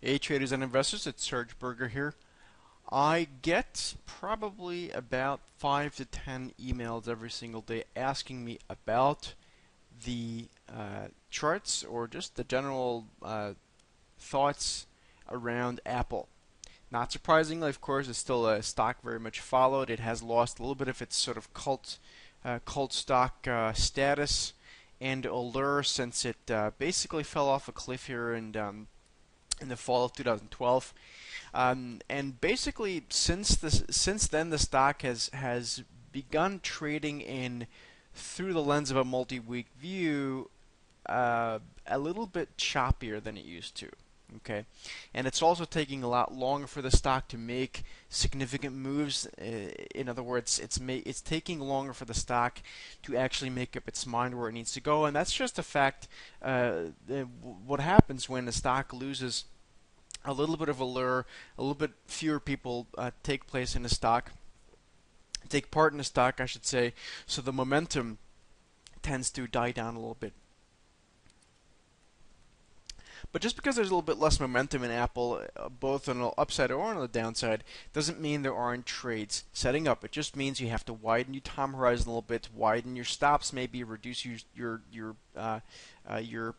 Hey traders and investors, it's Serge Berger here. I get probably about 5 to 10 emails every single day asking me about the charts or just the general thoughts around Apple. Not surprisingly, of course, it's still a stock very much followed. It has lost a little bit of its sort of cult stock status and allure since it basically fell off a cliff here in the fall of 2012. And basically, since then, the stock has begun trading in through the lens of a multi-week view, a little bit choppier than it used to. Okay, and it's also taking a lot longer for the stock to make significant moves. In other words, it's taking longer for the stock to actually make up its mind where it needs to go, and that's just a fact. What happens when the stock loses a little bit of allure, a little bit fewer people take place in the stock, take part in the stock, I should say, so the momentum tends to die down a little bit. But just because there's a little bit less momentum in Apple, both on the upside or on the downside, doesn't mean there aren't trades setting up. It just means you have to widen your time horizon a little bit, widen your stops, maybe reduce your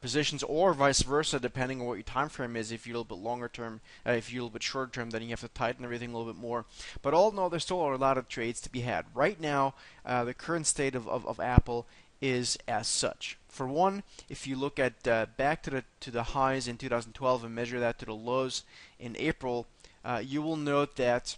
positions, or vice versa, depending on what your time frame is. If you're a little bit longer term, if you're a little bit short term, then you have to tighten everything a little bit more. But all in all, there's still a lot of trades to be had. Right now, the current state of Apple is as such. For one, if you look at back to the highs in 2012 and measure that to the lows in April, you will note that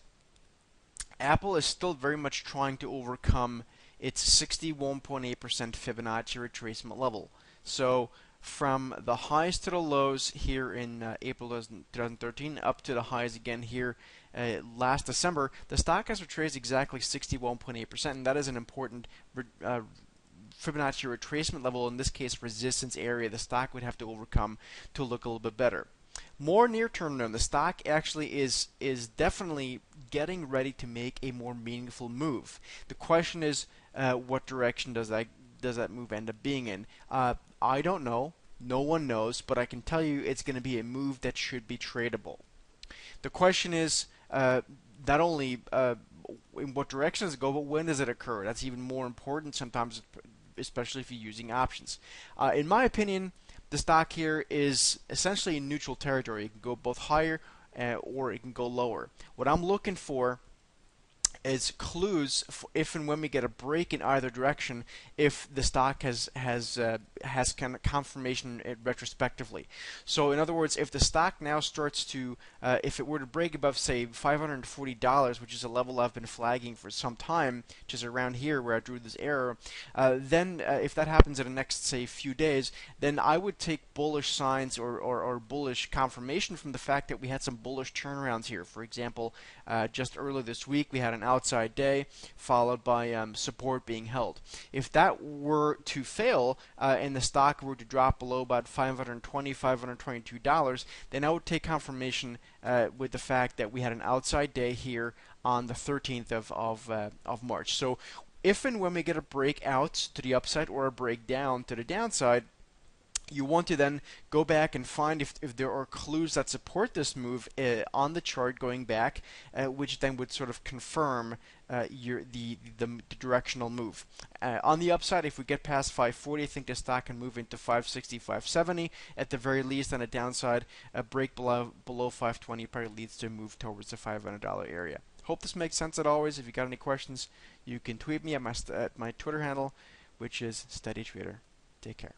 Apple is still very much trying to overcome its 61.8% Fibonacci retracement level. So from the highs to the lows here in April 2013 up to the highs again here last December, the stock has retraced exactly 61.8%, and that is an important Fibonacci retracement level, in this case resistance area, the stock would have to overcome to look a little bit better. More near term though, the stock actually is definitely getting ready to make a more meaningful move. The question is, what direction does that move end up being in? I don't know. No one knows, but I can tell you it's going to be a move that should be tradable. The question is not only in what direction does it go, but when does it occur? That's even more important sometimes, especially if you're using options. In my opinion, the stock here is essentially in neutral territory. It can go both higher or it can go lower. What I'm looking for is clues if and when we get a break in either direction, if the stock has kind of confirmation retrospectively. So in other words, if the stock now starts to if it were to break above say $540, which is a level I've been flagging for some time, which is around here where I drew this arrow, then if that happens in the next say few days, then I would take bullish signs or bullish confirmation from the fact that we had some bullish turnarounds here. For example, just earlier this week we had an outside day followed by support being held. If that were to fail and the stock were to drop below about $520, $522, then I would take confirmation with the fact that we had an outside day here on the 13th of March. So if and when we get a breakout to the upside or a breakdown to the downside, you want to then go back and find if there are clues that support this move on the chart going back, which then would sort of confirm the directional move. On the upside, if we get past 540, I think the stock can move into 560, 570 at the very least. On the downside, a break below 520 probably leads to a move towards the $500 area. Hope this makes sense. As always, if you got any questions, you can tweet me at my Twitter handle, which is SteadyTrader. Take care.